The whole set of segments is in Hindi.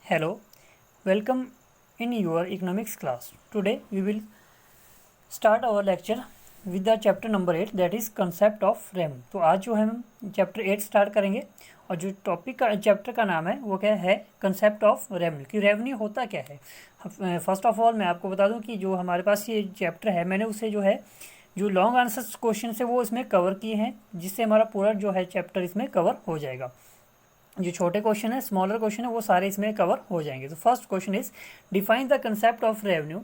Hello, welcome in your economics class. Today we will start our lecture with the chapter number 8 that is concept of revenue. तो आज जो है हम चैप्टर 8 स्टार्ट करेंगे और जो टॉपिक का चैप्टर का नाम है वो क्या है, कंसेप्ट ऑफ रेवेन्यू कि रेवेन्यू होता क्या है। फर्स्ट ऑफ ऑल मैं आपको बता दूं कि जो हमारे पास ये चैप्टर है मैंने उसे जो है जो लॉन्ग आंसर्स क्वेश्चन है वो इसमें कवर किए हैं, जिससे हमारा पूरा जो है चैप्टर इसमें कवर हो जाएगा। जो छोटे क्वेश्चन है, स्मॉलर क्वेश्चन है, वो सारे इसमें कवर हो जाएंगे। तो first question is define the concept of revenue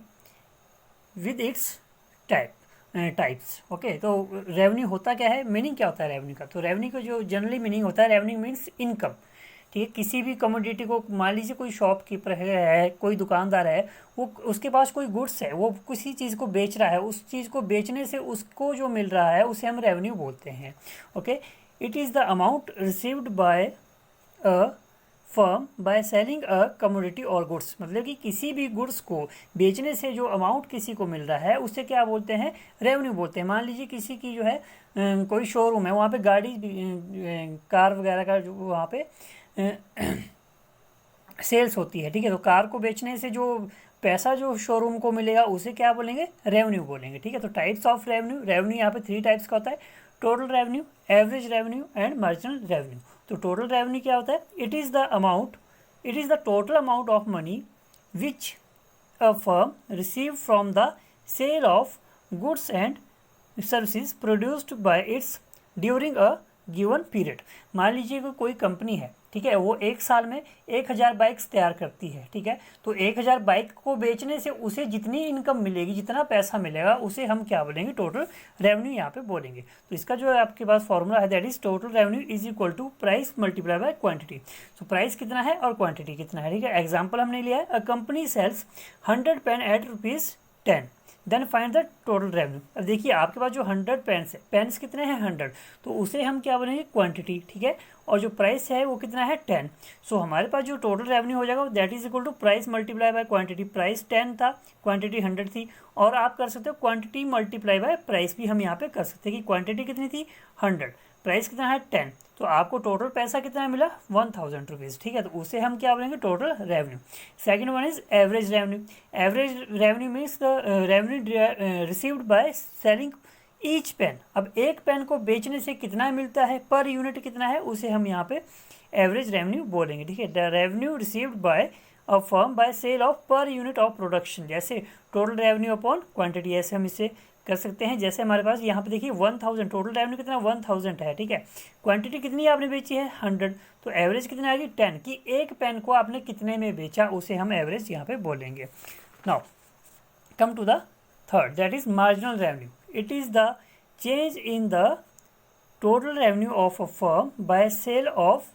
with its types. Okay, तो रेवेन्यू होता क्या है, मीनिंग क्या होता है रेवेन्यू का। तो रेवेन्यू का जो जनरली मीनिंग होता है, रेवेन्यू मीन्स इनकम। ठीक है, किसी भी कमोडिटी को, मान लीजिए कोई शॉपकीपर है, कोई दुकानदार है, वो उसके पास कोई गुड्स है, वो किसी चीज़ को बेच रहा है, उस चीज़ को बेचने से उसको जो मिल रहा है उसे हम रेवेन्यू बोलते हैं। Okay, it is the amount received by a firm by selling a commodity और गुड्स। मतलब कि किसी भी गुड्स को बेचने से जो अमाउंट किसी को मिल रहा है उसे क्या बोलते हैं, रेवेन्यू बोलते हैं। मान लीजिए किसी की जो है कोई शोरूम है, वहाँ पे गाड़ी कार वगैरह का जो वहाँ पे सेल्स होती है। ठीक है, तो कार को बेचने से जो पैसा जो शोरूम को मिलेगा उसे क्या बोलेंगे, रेवेन्यू बोलेंगे। ठीक है, तो टाइप्स ऑफ रेवेन्यू, रेवेन्यू यहाँ पे 3 टाइप्स का होता है, total revenue, average revenue and marginal revenue. तो टोटल रेवेन्यू क्या होता है, it is the total amount of money which a firm receive from the sale of goods and services produced by its during a given period. मान लीजिए कि कोई कंपनी है, ठीक है, वो एक साल में 1000 बाइक्स तैयार करती है। ठीक है, तो 1000 बाइक को बेचने से उसे जितनी इनकम मिलेगी, जितना पैसा मिलेगा, उसे हम क्या बोलेंगे, टोटल रेवेन्यू यहाँ पे बोलेंगे। तो इसका जो है आपके पास फॉर्मूला है, that is total revenue is equal to price multiply by quantity. तो प्राइस कितना है और क्वांटिटी कितना है। ठीक है, एग्जाम्पल हमने लिया है, a company sales 100 pen at ₹10, then find the total revenue. अब देखिए आपके पास जो 100 पेन्स है, पेन्स कितने हैं 100, तो उसे हम क्या बोलेंगे, क्वांटिटी। ठीक है, और जो प्राइस है वो कितना है 10। सो हमारे पास जो टोटल रेवेन्यू हो जाएगा that is equal to price multiply by quantity. Price 10 था, क्वांटिटी 100 थी, और आप कर सकते हो क्वांटिटी मल्टीप्लाई बाय प्राइस भी हम यहाँ पे कर सकते हैं कि क्वांटिटी कितनी थी 100, प्राइस कितना है 10, तो आपको टोटल पैसा कितना मिला 1000 रुपीज़। ठीक है, तो उसे हम क्या बोलेंगे, total revenue. Second one is average revenue. Average revenue means the revenue received by selling each pen. अब एक पेन को बेचने से कितना मिलता है, पर यूनिट कितना है, उसे हम यहाँ पे एवरेज रेवेन्यू बोलेंगे। ठीक है, the revenue received by a firm by sale of per unit of production. जैसे टोटल रेवेन्यू अपॉन क्वांटिटी, ऐसे हम इसे कर सकते हैं। जैसे हमारे पास यहाँ पे देखिए 1000, टोटल रेवेन्यू कितना 1000 है। ठीक है, क्वांटिटी कितनी आपने बेची है 100, तो एवरेज कितनी आ गई 10, कि एक पेन को आपने कितने में बेचा, उसे हम एवरेज यहाँ पे बोलेंगे। Now come to the third, that is marginal revenue. It is the change in the total revenue of a firm by sale of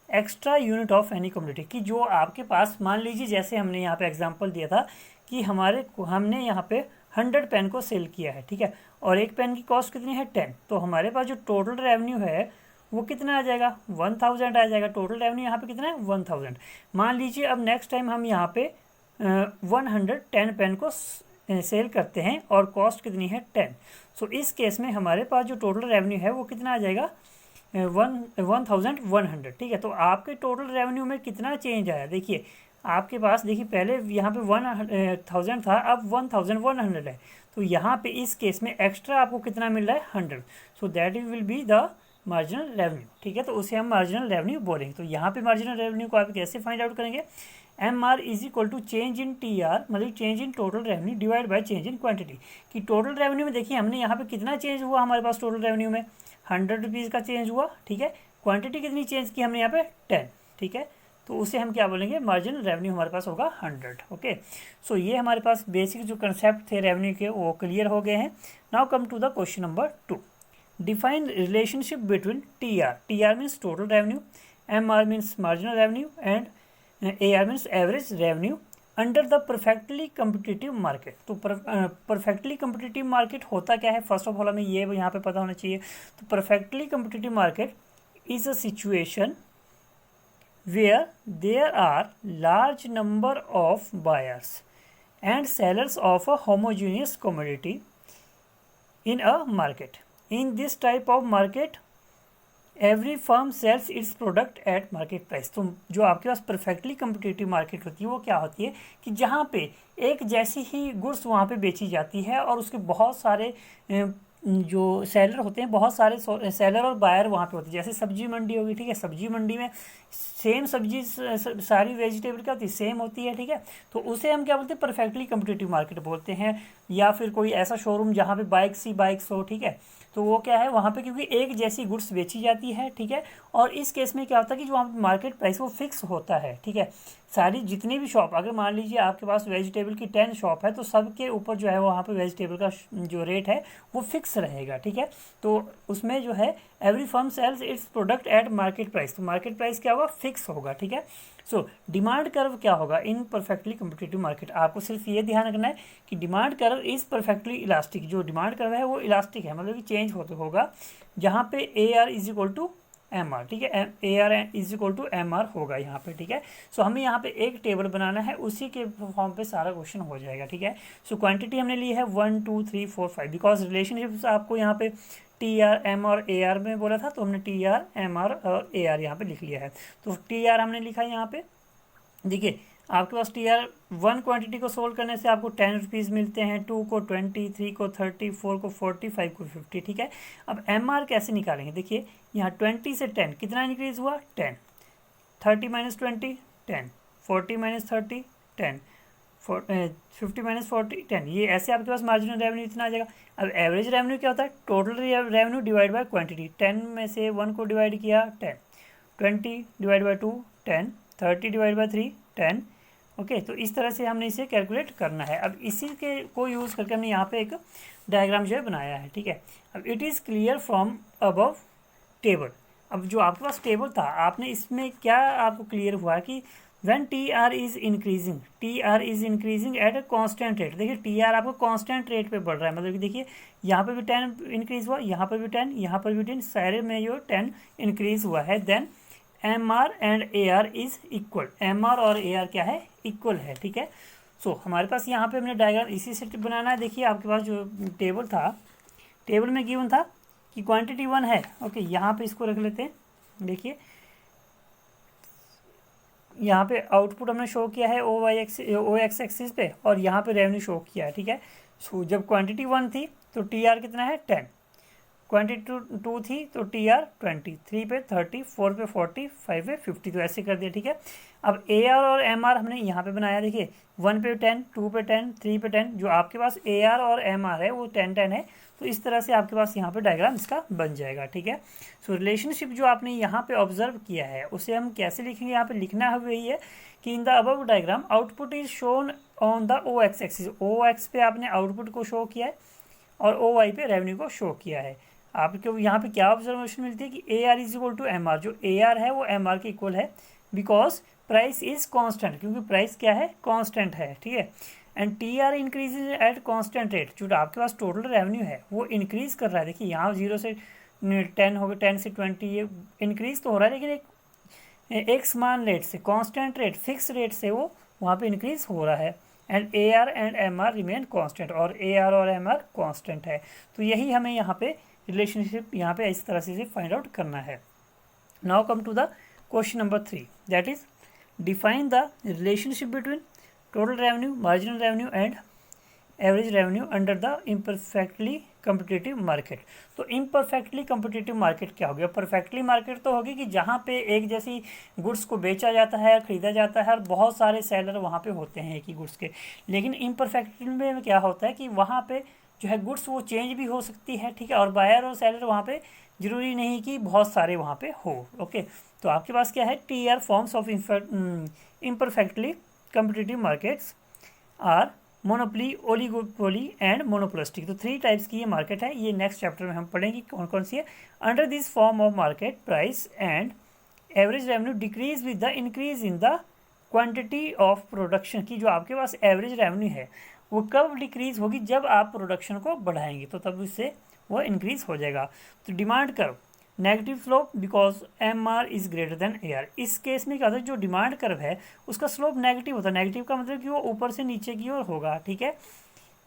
extra unit of any commodity. कि जो आपके पास, मान लीजिए जैसे हमने यहाँ पे एग्जांपल दिया था कि हमने यहाँ पे 100 पेन को सेल किया है। ठीक है, और एक पेन की कॉस्ट कितनी है 10, तो हमारे पास जो टोटल रेवेन्यू है वो कितना आ जाएगा 1000 आ जाएगा। टोटल रेवेन्यू यहाँ पे कितना है 1000। मान लीजिए अब नेक्स्ट टाइम हम यहाँ पे 110 पेन को सेल करते हैं और कॉस्ट कितनी है 10। सो इस केस में हमारे पास जो टोटल रेवेन्यू है वो कितना आ जाएगा 1100। ठीक है, तो आपके टोटल रेवेन्यू में कितना चेंज आया, देखिए आपके पास, देखिए पहले यहाँ पे 1000 था, अब 1100 है, तो यहाँ पे इस केस में एक्स्ट्रा आपको कितना मिल रहा है 100। So that will be the marginal revenue. ठीक है, तो उसे हम मार्जिनल रेवेन्यू बोलेंगे। तो यहाँ पे मार्जिनल रेवेन्यू को आप कैसे फाइंड आउट करेंगे, MR is equal to change in TR, मतलब change in total revenue divide by change in quantity. कि टोटल रेवेन्यू में देखिए हमने यहाँ पे कितना चेंज हुआ, हमारे पास टोटल रेवेन्यू में 100 रुपीज़ का चेंज हुआ। ठीक है, क्वांटिटी कितनी चेंज की हमने यहाँ पे 10। ठीक है, तो उसे हम क्या बोलेंगे, मार्जिनल रेवेन्यू हमारे पास होगा 100। ओके, सो ये हमारे पास बेसिक जो कंसेप्ट थे रेवेन्यू के वो क्लियर हो गए हैं। Now come to the question number 2। Define relationship between TR। TR means total revenue, MR means marginal revenue and AR means average revenue under the perfectly competitive market. तो परफेक्टली कम्पिटिटिव मार्केट होता क्या है, फर्स्ट ऑफ ऑल हमें ये यहाँ पे पता होना चाहिए। तो perfectly competitive market is a situation where there are large number of buyers and sellers of a homogeneous commodity in a market. In this type of market, every firm sales its product at market price. तो जो आपके पास परफेक्टली कम्पिटिटिव मार्केट होती है वो क्या होती है कि जहाँ पे एक जैसी ही गुड्स वहाँ पे बेची जाती है और उसके बहुत सारे जो सेलर होते हैं, बहुत सारे सेलर और बायर वहाँ पे होते हैं। जैसे सब्जी मंडी होगी, ठीक है, सब्जी मंडी में सेम सब्जी सारी वेजिटेबल क्या होती है, सेम होती है, ठीक है। तो उसे हम क्या बोलते हैं, परफेक्टली कम्पिटिटिव मार्केट बोलते हैं। या फिर कोई ऐसा शोरूम जहाँ पे बाइक्स ही बाइक्स हो, ठीक है, तो वो क्या है वहाँ पे क्योंकि एक जैसी गुड्स बेची जाती है, ठीक है। और इस केस में क्या होता है कि जो वहाँ पे मार्केट प्राइस वो फिक्स होता है, ठीक है। सारी जितनी भी शॉप, अगर मान लीजिए आपके पास वेजिटेबल की 10 शॉप है तो सबके ऊपर जो है वहाँ पे वेजिटेबल का जो रेट है वो फिक्स रहेगा, ठीक है। तो उसमें जो है every firm sales its product at market price, तो मार्केट प्राइस क्या होगा, फिक्स होगा, ठीक है। सो डिमांड कर्व क्या होगा इन परफेक्टली कम्पिटिटिव मार्केट, आपको सिर्फ ये ध्यान रखना है कि demand curve is perfectly elastic. जो डिमांड कर्व है वो इलास्टिक है, मतलब कि चेंज होते होगा, जहाँ पे A R is equal to M R, ठीक है, A R is equal to M R होगा यहाँ पे, ठीक है। सो हमें यहाँ पे एक टेबल बनाना है, उसी के फॉर्म पे सारा क्वेश्चन हो जाएगा, ठीक है। सो क्वांटिटी हमने ली है 1 2 3 4 5, बिकॉज रिलेशनशिप आपको यहाँ पे टी आर एम और ए आर में बोला था, तो हमने टी आर एम आर और ए आर यहाँ पे लिख लिया है। तो टी आर हमने लिखा है यहाँ पे, देखिए आपके पास टी आर 1 क्वांटिटी को सोल्व करने से आपको 10 रुपीज़ मिलते हैं, 2 को 20, 3 को 30, 4 को 40, 5 को 50, ठीक है। अब एम आर कैसे निकालेंगे, देखिए यहाँ 20 से 10 कितना इंक्रीज हुआ, 10, 30 माइनस 20 10, 40 माइनस 30 10, 50 माइनस 40 10, ये ऐसे आपके पास मार्जिनल रेवेन्यू इतना आ जाएगा। अब एवरेज रेवेन्यू क्या होता है, total revenue divide by quantity, 10 में से 1 को डिवाइड किया 10, 20 divide by 2 10, 30 divide by 3 10, okay. तो इस तरह से हमने इसे कैलकुलेट करना है। अब इसी के को यूज़ करके हमने यहाँ पे एक डायग्राम जो है बनाया है, ठीक है। अब it is clear from above table, अब जो आपके पास टेबल था आपने इसमें क्या आपको क्लियर हुआ कि when T R is increasing at a constant rate, देखिए टी आर आपको कांस्टेंट रेट पे बढ़ रहा है, मतलब कि देखिए यहाँ पे भी 10 इंक्रीज हुआ, यहाँ पर भी 10, यहाँ पर भी 10, सारे में जो 10 इंक्रीज हुआ है। Then M R and A R is equal, M R और ए आर क्या है, इक्वल है, ठीक है। सो हमारे पास यहाँ पे हमने डायग्राम इसी से बनाना है। देखिए आपके पास जो टेबल था, टेबल में गिवन था कि क्वांटिटी 1 है, ओके, यहाँ पे इसको रख लेते हैं। देखिए यहाँ पे आउटपुट हमने शो किया है ओ एक्स एक्सिस पे, और यहाँ पे रेवेन्यू शो किया है, ठीक है। सो जब क्वांटिटी 1 थी तो टी आर कितना है 10, क्वांटिटी 2 थी तो टी आर 20, 3 पे 30, 4 पे 40, 5 पे 50, तो ऐसे कर दिया, ठीक है। अब ए आर और एम आर हमने यहाँ पे बनाया, देखिए 1 पे 10, 2 पे 10, 3 पे 10, जो आपके पास ए आर और एम आर है वो 10 10 है, तो इस तरह से आपके पास यहाँ पे डायग्राम इसका बन जाएगा, ठीक है। सो रिलेशनशिप जो आपने यहाँ पे ऑब्जर्व किया है उसे हम कैसे लिखेंगे, यहाँ पे लिखना है वही है कि in the above diagram output is shown on the O X axis, O X पे आपने आउटपुट को शो किया है और ओ वाई पे रेवेन्यू को शो किया है। आपको यहाँ पे क्या ऑब्जर्वेशन मिलती है कि A R is equal to M R, जो ए आर है वो एम आर के इक्वल है, बिकॉज प्राइस इज कांस्टेंट, क्योंकि प्राइस क्या है, कांस्टेंट है, ठीक है। And T R increases at constant rate, जो आपके पास टोटल रेवेन्यू है वो इंक्रीज कर रहा है। देखिए यहाँ 0 से 10 हो गया, 10 से 20, ये इंक्रीज तो हो रहा है, लेकिन एक समान रेट से, कांस्टेंट रेट, फिक्स रेट से वो वहाँ पे इंक्रीज हो रहा है। And A R and M R remain constant, और ए आर और एम आर कांस्टेंट है। तो यही हमें यहाँ पे रिलेशनशिप यहाँ पे इस तरह से फाइंड आउट करना है। Now come to the question number 3, that is define the relationship between total revenue, marginal revenue and average revenue under the imperfectly competitive market. तो इम्परफेक्टली कम्पिटिटिव मार्केट क्या हो गया, परफेक्टली मार्केट तो होगी कि जहाँ पे एक जैसी गुड्स को बेचा जाता है, खरीदा जाता है और बहुत सारे सेलर वहाँ पे होते हैं एक ही गुड्स के। लेकिन इम्परफेक्टली में क्या होता है कि वहाँ पे जो है गुड्स वो चेंज भी हो सकती है, ठीक है, और बायर और सेलर वहाँ पे जरूरी नहीं कि बहुत सारे वहाँ पे हो, ओके। तो आपके पास क्या है, three forms of imperfectly competitive markets are monopoly, oligopoly and monopolistic. तो 3 टाइप्स की ये मार्केट है, ये नेक्स्ट चैप्टर में हम पढ़ेंगे कौन कौन सी है। Under this form of market price and average revenue decrease with the increase in the quantity of production, की जो आपके पास एवरेज रेवेन्यू है वो कब डिक्रीज होगी, जब आप प्रोडक्शन को बढ़ाएंगे तो तब उससे वो इंक्रीज हो जाएगा। तो demand curve negative slope because M R is greater than A R, इस केस में क्या होता है, जो डिमांड कर्व है उसका स्लोप नेगेटिव होता है। नेगेटिव का मतलब कि वो ऊपर से नीचे की ओर होगा, ठीक है,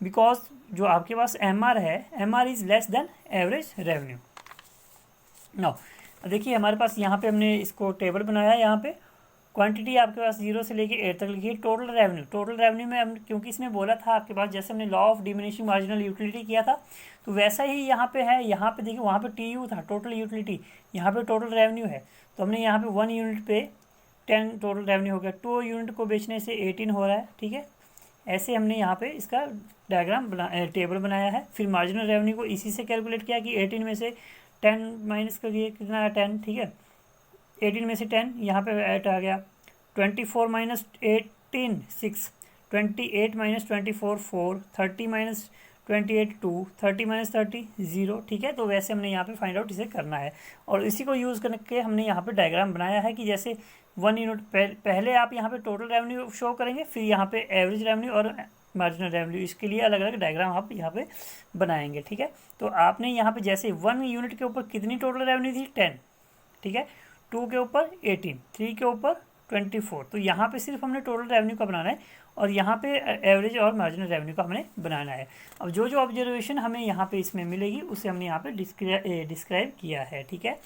बिकॉज जो आपके पास एम आर है, M R is less than average revenue. Now देखिए हमारे पास यहाँ पे हमने इसको टेबल बनाया है। यहाँ पे क्वांटिटी आपके पास 0 से लेके 8 तक लिखी है। टोटल रेवेन्यू में हम, क्योंकि इसमें बोला था आपके पास, जैसे हमने law of diminishing marginal utility किया था, तो वैसा ही यहाँ पे है। यहाँ पे देखिए वहाँ पे TU था, टोटल यूटिलिटी, यहाँ पे टोटल रेवेन्यू है। तो हमने यहाँ पे 1 यूनिट पे 10 टोटल रेवेन्यू हो गया। 2 यूनिट को बेचने से 18 हो रहा है, ठीक है। ऐसे हमने यहाँ पे इसका टेबल बनाया है। फिर मार्जिनल रेवेन्यू को इसी से कैलकुलेट किया कि 18 में से 10 माइनस करिए, कितना है 10, ठीक है। 18 में से 10 यहाँ पे ऐड आ गया। 24 माइनस 18 6, 28 माइनस 24 4, 30 माइनस 28 2, 30 माइनस 30 0, ठीक है। तो वैसे हमने यहाँ पे फाइंड आउट इसे करना है, और इसी को यूज़ करके हमने यहाँ पे डायग्राम बनाया है कि जैसे 1 यूनिट पहले आप यहाँ पे टोटल रेवेन्यू शो करेंगे, फिर यहाँ पे एवरेज रेवेन्यू और मार्जिनल रेवेन्यू, इसके लिए अलग अलग डायग्राम आप यहाँ पे बनाएंगे, ठीक है। तो आपने यहाँ पे जैसे 1 यूनिट के ऊपर कितनी टोटल रेवेन्यू थी, 10, ठीक है। 2 के ऊपर 18, 3 के ऊपर 24, तो यहाँ पे सिर्फ हमने टोटल रेवेन्यू का बनाना है, और यहाँ पे एवरेज और मार्जिनल रेवेन्यू का हमने बनाना है। अब जो जो ऑब्जर्वेशन हमें यहाँ पे इसमें मिलेगी उसे हमने यहाँ पे डिस्क्राइब किया है, ठीक है।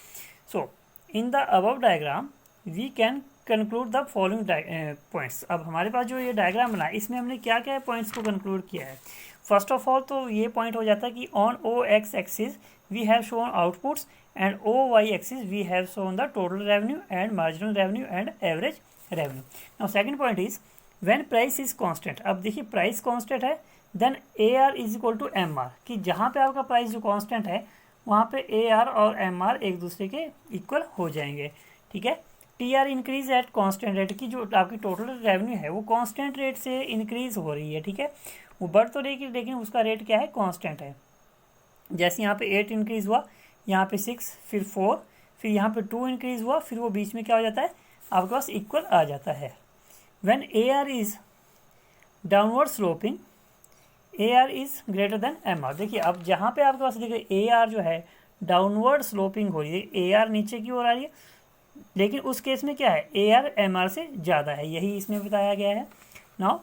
So in the above diagram we can conclude the following points. अब हमारे पास जो ये डायग्राम बना है, इसमें हमने क्या क्या पॉइंट्स को कंक्लूड किया है। फर्स्ट ऑफ ऑल तो ये पॉइंट हो जाता है कि on OX axis we have shown outputs, and OY axis we have shown the total revenue and marginal revenue and average revenue. Now second point is when price is constant. अब देखिए प्राइस कांस्टेंट है, then AR is equal to MR, कि जहाँ पे आपका प्राइस जो कांस्टेंट है वहाँ पे AR और MR एक दूसरे के इक्वल हो जाएंगे, ठीक है। TR increase at constant rate, की जो आपकी टोटल रेवेन्यू है वो कांस्टेंट रेट से इंक्रीज हो रही है, ठीक है। वो बढ़ तो रही है लेकिन उसका रेट क्या है, कांस्टेंट है। जैसे यहाँ पे 8 इंक्रीज हुआ, यहाँ पे 6, फिर 4, फिर यहाँ पे 2 इंक्रीज हुआ, फिर वो बीच में क्या हो जाता है, आपके पास इक्वल आ जाता है। When AR is downward sloping, AR is greater then MR। देखिए अब जहाँ पे आपके पास देखिए AR जो है डाउनवर्ड स्लोपिंग हो रही है, AR नीचे की ओर आ रही है, लेकिन उस केस में क्या है, AR MR से ज़्यादा है, यही इसमें बताया गया है। Now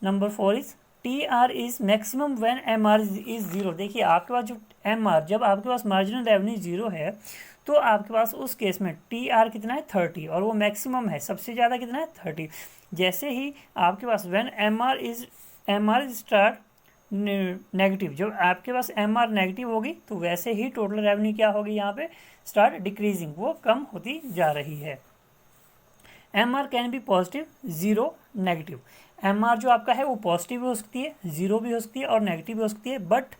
number 4 is TR is maximum when MR is 0। देखिए आपके पास जो MR, जब आपके पास मार्जिनल रेवेन्यू 0 है तो आपके पास उस केस में TR कितना है, 30, और वो मैक्सिमम है, सबसे ज़्यादा कितना है, 30। जैसे ही आपके पास when MR is start negative, जब आपके पास MR नेगेटिव होगी तो वैसे ही टोटल रेवेन्यू क्या होगी, यहाँ पे स्टार्ट डिक्रीजिंग, वो कम होती जा रही है। MR can be positive, 0 negative. MR जो आपका है वो पॉजिटिव भी हो सकती है, 0 भी हो सकती है और नेगेटिव भी हो सकती है, but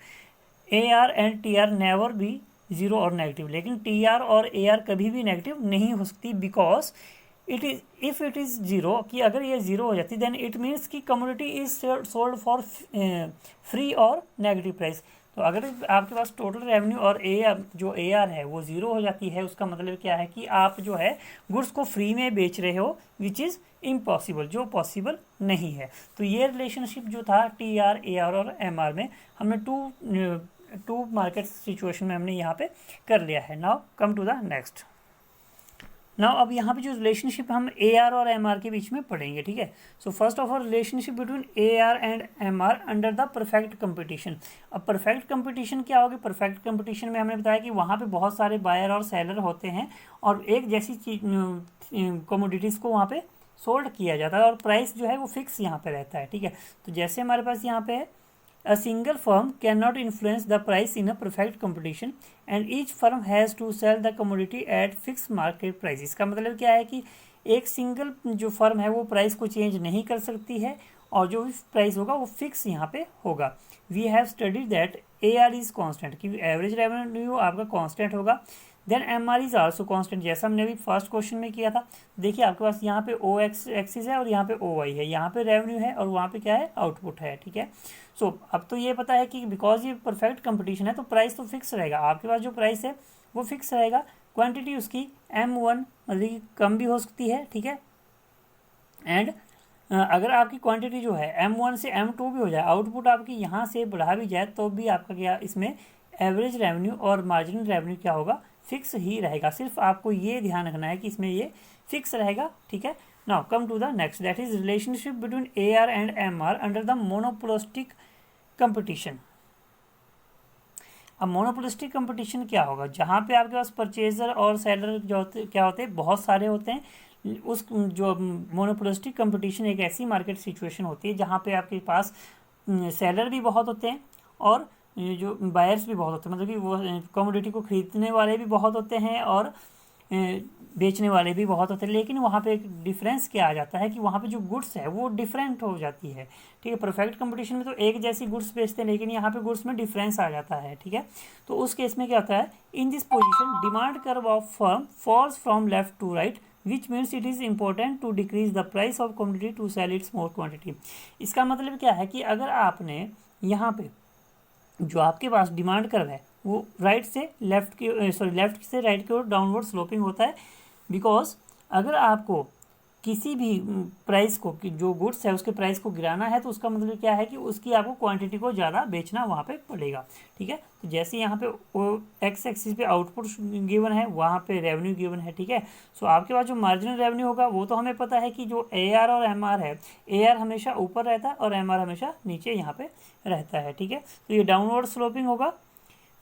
AR and TR never भी 0 और नेगेटिव। लेकिन TR और AR कभी भी नेगेटिव नहीं हो सकती, बिकॉज इट इज 0, कि अगर ये 0 हो जाती देन इट मीन्स कि commodity is sold for free और नेगेटिव प्राइस। तो अगर आपके पास टोटल रेवेन्यू और AR है वो 0 हो जाती है, उसका मतलब क्या है कि आप जो है गुड्स को फ्री में बेच रहे हो, विच इज़ इम्पॉसिबल, जो पॉसिबल नहीं है। तो ये रिलेशनशिप जो था TR, AR और MR में, हमने टू मार्केट सिचुएशन में हमने यहाँ पे कर लिया है। Now come to the next. Now अब यहाँ पे जो रिलेशनशिप हम AR और MR के बीच में पढ़ेंगे, ठीक है। So first of all relationship between AR and MR under the perfect competition. अब परफेक्ट कंपटीशन क्या होगी, परफेक्ट कंपटीशन में हमने बताया कि वहाँ पे बहुत सारे बायर और सेलर होते हैं, और एक जैसी चीज कमोडिटीज़ को वहाँ पे सोल्ड किया जाता है, और प्राइस जो है वो फिक्स यहाँ पे रहता है, ठीक है। तो जैसे हमारे पास यहाँ पे है, a single firm cannot influence the price in a perfect competition and each firm has to sell the commodity at fixed market price। इसका मतलब क्या है कि एक सिंगल जो फर्म है वो प्राइस को चेंज नहीं कर सकती है, और जो भी प्राइस होगा वो फिक्स यहाँ पे होगा। We have studied that AR is constant, कि एवरेज रेवेन्यू आपका कांस्टेंट होगा। Then MR is also constant, जैसा हमने अभी फर्स्ट क्वेश्चन में किया था। देखिए आपके पास यहाँ पे OX एक्सिस है और यहाँ पे OY है, यहाँ पे रेवेन्यू है और वहाँ पे क्या है, आउटपुट है, ठीक है। सो अब तो ये पता है कि बिकॉज ये परफेक्ट कंपटीशन है तो प्राइस तो फिक्स रहेगा, आपके पास जो प्राइस है वो फिक्स रहेगा। क्वांटिटी उसकी M1 मतलब कि कम भी हो सकती है, ठीक है। एंड अगर आपकी क्वांटिटी जो है M1 से M2 भी हो जाए, आउटपुट आपकी यहाँ से बढ़ा भी जाए, तो भी आपका क्या इसमें एवरेज रेवेन्यू और मार्जिनल रेवेन्यू क्या होगा, फिक्स ही रहेगा। सिर्फ आपको ये ध्यान रखना है कि इसमें ये फिक्स रहेगा, ठीक है। Now come to the next, that is relationship between AR and MR under the monopolistic competition. अब मोनोपोलिस्टिक कंपटीशन क्या होगा, जहाँ पे आपके पास परचेजर और सेलर जो क्या होते हैं बहुत सारे होते हैं। उस जो मोनोपोलिस्टिक कंपटीशन एक ऐसी मार्केट सिचुएशन होती है जहाँ पे आपके पास सेलर भी बहुत होते हैं और जो बायर्स भी बहुत होते हैं, मतलब कि वो कमोडिटी को खरीदने वाले भी बहुत होते हैं और बेचने वाले भी बहुत होते हैं। लेकिन वहाँ पे एक डिफरेंस क्या आ जाता है कि वहाँ पे जो गुड्स है वो डिफरेंट हो जाती है, ठीक है। परफेक्ट कंपटीशन में तो एक जैसी गुड्स बेचते हैं, लेकिन यहाँ पे गुड्स में डिफरेंस आ जाता है, ठीक है। तो उस केस में क्या होता है, in this position demand curve of firm falls from left to right which means it is important to decrease the price of commodity to sell its more quantity. इसका मतलब क्या है कि अगर आपने यहाँ पे जो आपके पास डिमांड कर्व है वो राइट से लेफ्ट की लेफ्ट से राइट की ओर डाउनवर्ड स्लोपिंग होता है, बिकॉज अगर आपको किसी भी प्राइस को जो गुड्स है उसके प्राइस को गिराना है तो उसका मतलब क्या है कि उसकी आपको क्वांटिटी को ज़्यादा बेचना वहाँ पे पड़ेगा, ठीक है। तो जैसे यहाँ पे एक्स एक्सिस पे आउटपुट गिवन है, वहाँ पे रेवेन्यू गिवन है, ठीक है। सो आपके पास जो मार्जिनल रेवेन्यू होगा वो तो हमें पता है कि जो AR और MR है, AR हमेशा ऊपर रहता है और MR हमेशा नीचे यहाँ पे रहता है, ठीक है। तो ये डाउनवर्ड स्लोपिंग होगा।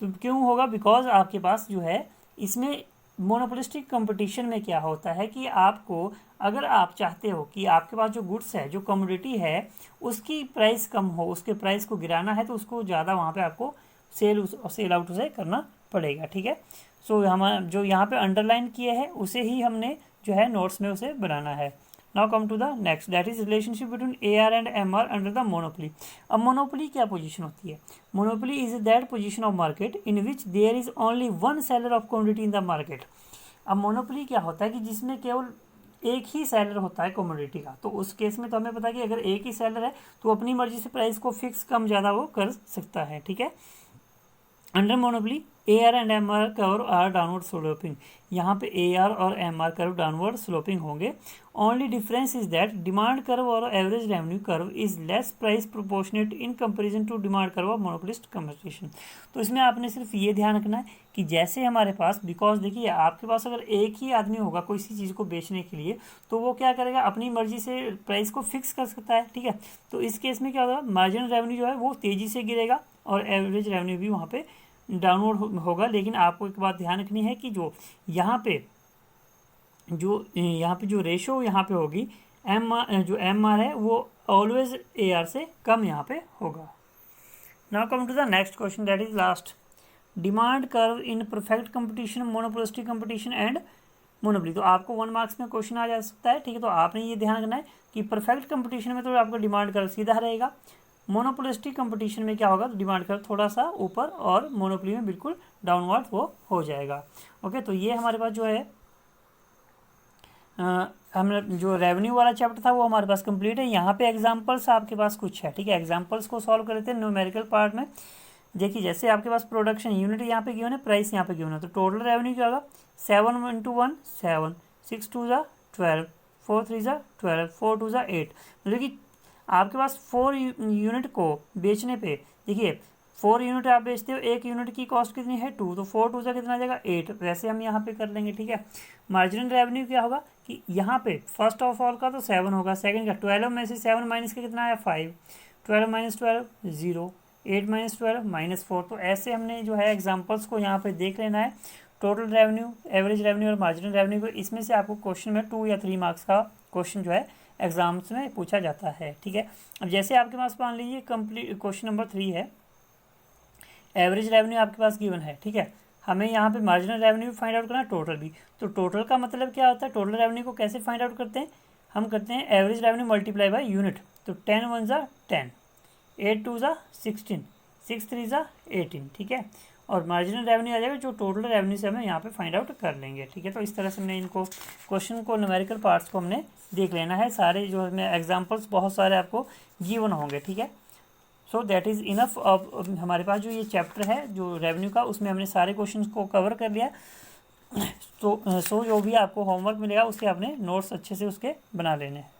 तो क्यों होगा, बिकॉज आपके पास जो है इसमें मोनोपोलिस्टिक कंपटीशन में क्या होता है कि आपको अगर आप चाहते हो कि आपके पास जो गुड्स है, जो कमोडिटी है, उसकी प्राइस कम हो, उसके प्राइस को गिराना है तो उसको ज़्यादा वहाँ पे आपको सेल आउट उसे करना पड़ेगा, ठीक है। सो हम जो यहाँ पे अंडरलाइन किए हैं उसे ही हमने जो है नोट्स में उसे बनाना है। Now come to the next, that is relationship between AR and MR under the monopoly. अब मोनोपोली क्या पोजीशन होती है, monopoly is that position of market in which there is only one seller of commodity in the market. अब मोनोपोली क्या होता है कि जिसमें केवल एक ही सेलर होता है कमोडिटी का। तो उस केस में तो हमें पता है कि अगर एक ही सेलर है तो अपनी मर्जी से प्राइस को फिक्स कम ज़्यादा वो कर सकता है, ठीक है। Under monopoly AR and MR curve are downward sloping. यहाँ पे AR और MR कर्व डाउनवर्ड स्लोपिंग होंगे। Only difference is that demand curve और average revenue curve is less price proportionate in comparison to demand curve of monopolist competition. तो इसमें आपने सिर्फ ये ध्यान रखना है कि जैसे हमारे पास, बिकॉज देखिए आपके पास अगर एक ही आदमी होगा कोई सी चीज़ को बेचने के लिए तो वो क्या करेगा, अपनी मर्जी से प्राइस को फिक्स कर सकता है, ठीक है। तो इस केस में क्या होगा, मार्जिनल रेवेन्यू जो है वो तेज़ी से गिरेगा और एवरेज रेवेन्यू भी वहाँ पे डाउनवर्ड होगा। लेकिन आपको एक बात ध्यान रखनी है कि जो यहाँ पे जो रेशो यहाँ पे होगी जो MR है वो ऑलवेज AR से कम यहाँ पे होगा। Now come to the next question, that is last, demand curve in perfect competition, monopolistic competition and monopoly. तो आपको 1 मार्क्स में क्वेश्चन आ जा सकता है, ठीक है। तो आपने ये ध्यान रखना है कि परफेक्ट कंपटीशन में तो आपका डिमांड कर्व सीधा रहेगा, मोनोपोलिस्टिक कंपटीशन में क्या होगा, तो डिमांड कर्व थोड़ा सा ऊपर और मोनोपोली में बिल्कुल डाउनवर्ड वो हो जाएगा। ओके, तो ये हमारे पास जो है हमने जो रेवेन्यू वाला चैप्टर था वो हमारे पास कंप्लीट है। यहाँ पे एग्जांपल्स आपके पास कुछ है, ठीक है। एग्जांपल्स को सॉल्व कर लेते हैं न्यूमेरिकल पार्ट में। देखिए जैसे आपके पास प्रोडक्शन यूनिट यहाँ पे गिवन है, प्राइस यहाँ पे गिवन है, तो टोटल रेवेन्यू क्या होगा, 7 × 1 7, 6 × 2 = 12, 4 × 3 = 12, 4 × 2 = 8। मतलब कि आपके पास 4 यूनिट को बेचने पे, देखिए 4 यूनिट आप बेचते हो, एक यूनिट की कॉस्ट कितनी है 2, तो 4 × 2 = कितना आ जाएगा 8। वैसे हम यहाँ पे कर लेंगे, ठीक है। मार्जिनल रेवेन्यू क्या होगा कि यहाँ पे फर्स्ट ऑफ ऑल का तो 7 होगा, सेकंड का 12 में से 7 माइनस का कितना है 5, 12 - 12 0, 8 - 12 -4। तो ऐसे हमने जो है एग्जाम्पल्स को यहाँ पे देख लेना है। टोटल रेवेन्यू, एवरेज रेवेन्यू और मार्जिनल रेवेन्यू को, इसमें से आपको क्वेश्चन में 2 या 3 मार्क्स का क्वेश्चन जो है एग्जाम्स में पूछा जाता है, ठीक है। अब जैसे आपके पास मान लीजिए कंप्लीट क्वेश्चन नंबर 3 है, एवरेज रेवेन्यू आपके पास गिवन है, ठीक है। हमें यहाँ पे मार्जिनल रेवेन्यू भी फाइंड आउट करना है, टोटल भी। तो टोटल का मतलब क्या होता है, टोटल रेवेन्यू को कैसे फाइंड आउट करते हैं, हम करते हैं average revenue multiply by unit. तो 10 × 1 = 10, 8 × 2 = 16, 6 × 3 = 18, ठीक है। और मार्जिनल रेवेन्यू आ जाएगा जो टोटल रेवेन्यू से हमें यहाँ पे फाइंड आउट कर लेंगे, ठीक है। तो इस तरह से हमने इनको क्वेश्चन को न्यूमेरिकल पार्ट्स को हमने देख लेना है। सारे जो हमें एग्जाम्पल्स बहुत सारे आपको गिवन होंगे, ठीक है। So that is enough. अब हमारे पास जो ये चैप्टर है जो रेवेन्यू का, उसमें हमने सारे क्वेश्चंस को कवर कर लिया। तो जो भी आपको होमवर्क मिलेगा उसके आपने नोट्स अच्छे से उसके बना लेने हैं।